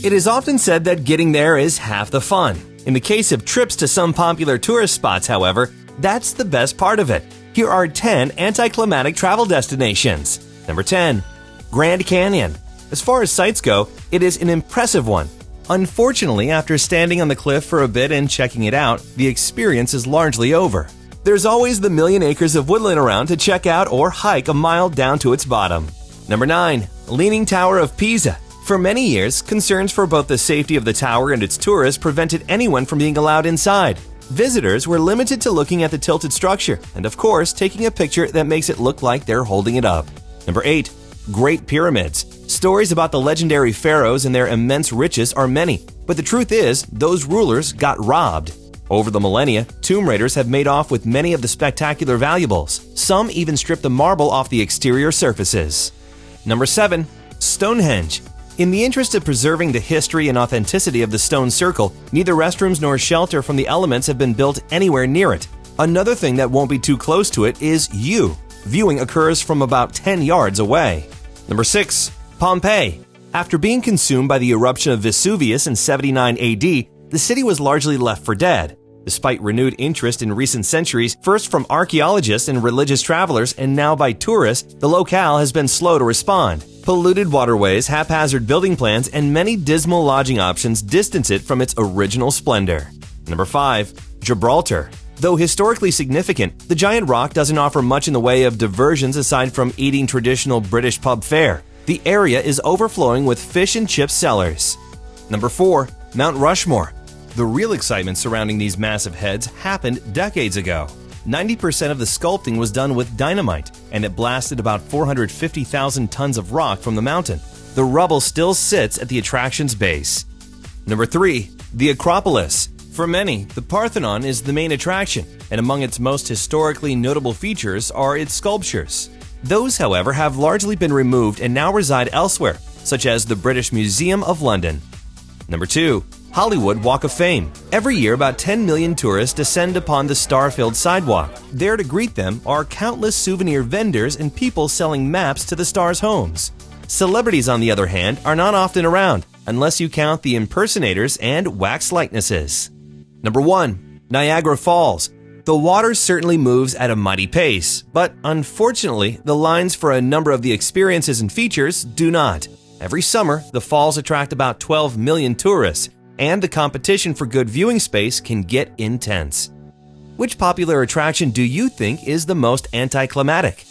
It is often said that getting there is half the fun. In the case of trips to some popular tourist spots, however, that's the best part of it. Here are 10 anticlimactic travel destinations. Number 10. Grand Canyon. As far as sights go, it is an impressive one. Unfortunately, after standing on the cliff for a bit and checking it out, the experience is largely over. There's always the million acres of woodland around to check out or hike a mile down to its bottom. Number 9. Leaning Tower of Pisa. For many years, concerns for both the safety of the tower and its tourists prevented anyone from being allowed inside. Visitors were limited to looking at the tilted structure and, of course, taking a picture that makes it look like they're holding it up. Number 8. Great Pyramids. Stories about the legendary pharaohs and their immense riches are many, but the truth is, those rulers got robbed. Over the millennia, tomb raiders have made off with many of the spectacular valuables. Some even stripped the marble off the exterior surfaces. Number 7. Stonehenge. In the interest of preserving the history and authenticity of the stone circle, neither restrooms nor shelter from the elements have been built anywhere near it. Another thing that won't be too close to it is you. Viewing occurs from about 10 yards away. Number 6. Pompeii. After being consumed by the eruption of Vesuvius in 79 AD, the city was largely left for dead. Despite renewed interest in recent centuries, first from archaeologists and religious travelers and now by tourists, the locale has been slow to respond. Polluted waterways, haphazard building plans, and many dismal lodging options distance it from its original splendor. Number 5. Gibraltar. Though historically significant, the giant rock doesn't offer much in the way of diversions aside from eating traditional British pub fare. The area is overflowing with fish and chip sellers. Number 4. Mount Rushmore. The real excitement surrounding these massive heads happened decades ago. 90% of the sculpting was done with dynamite, and it blasted about 450,000 tons of rock from the mountain. The rubble still sits at the attraction's base. Number 3. The Acropolis. For many, the Parthenon is the main attraction, and among its most historically notable features are its sculptures. Those, however, have largely been removed and now reside elsewhere, such as the British Museum of London. Number 2. Hollywood Walk of Fame. Every year, about 10 million tourists descend upon the star-filled sidewalk. There to greet them are countless souvenir vendors and people selling maps to the stars' homes. Celebrities, on the other hand, are not often around, unless you count the impersonators and wax likenesses. Number 1. Niagara Falls. The water certainly moves at a mighty pace, but unfortunately, the lines for a number of the experiences and features do not. Every summer, the falls attract about 12 million tourists, and the competition for good viewing space can get intense. Which popular attraction do you think is the most anticlimactic?